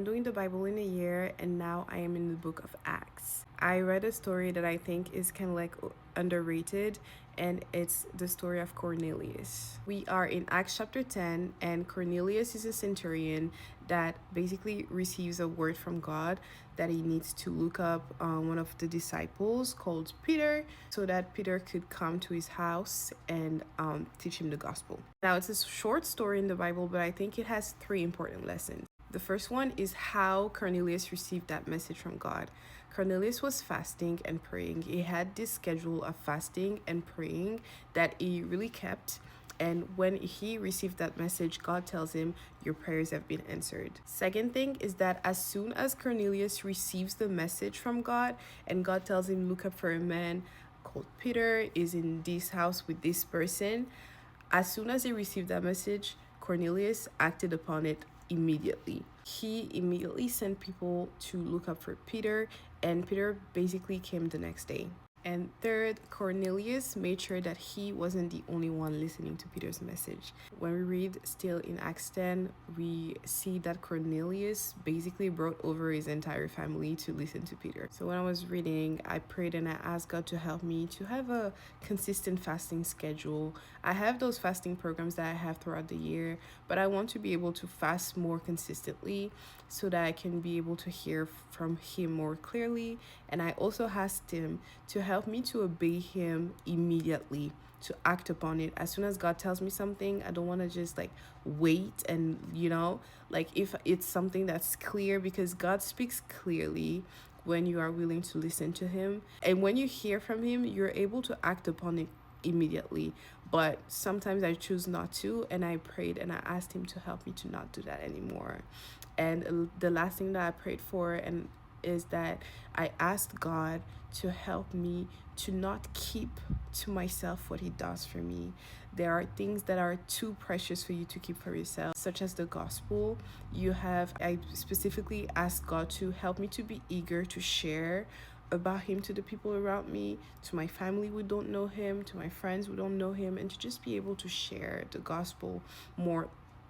I'm doing the Bible in a year, and now I am in the book of Acts. I read a story that I think is kind of like underrated, and it's the story of Cornelius. We are in Acts chapter 10, and Cornelius is a centurion that basically receives a word from God that he needs to look up one of the disciples called Peter so that Peter could come to his house and teach him the gospel. Now, it's a short story in the Bible, but I think it has three important lessons. The first one is how Cornelius received that message from God. Cornelius was fasting and praying. He had this schedule of fasting and praying that he really kept. And when he received that message, God tells him, your prayers have been answered. Second thing is that as soon as Cornelius receives the message from God and God tells him, look up for a man called Peter, is in this house with this person, as soon as he received that message, Cornelius acted upon it immediately. He immediately sent people to look up for Peter, and Peter basically came the next day. And third, Cornelius made sure that he wasn't the only one listening to Peter's message. When we read still in Acts 10, we see that Cornelius basically brought over his entire family to listen to Peter. So when I was reading, I prayed and I asked God to help me to have a consistent fasting schedule. I have those fasting programs that I have throughout the year, but I want to be able to fast more consistently so that I can be able to hear from him more clearly. And I also asked him to help me to obey him immediately, to act upon it. As soon as God tells me something, I don't want to just like wait and, like if it's something that's clear, because God speaks clearly when you are willing to listen to him. And when you hear from him, you're able to act upon it immediately. But sometimes I choose not to, and I prayed and I asked him to help me to not do that anymore. And the last thing that I prayed for and is that I asked God to help me to not keep to myself what he does for me. There are things that are too precious for you to keep for yourself, such as the gospel. I specifically asked God to help me to be eager to share about him to the people around me, to my family who don't know him, to my friends who don't know him, and to just be able to share the gospel more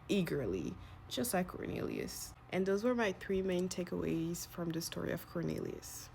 eagerly, just like Cornelius. And those were my three main takeaways from the story of Cornelius.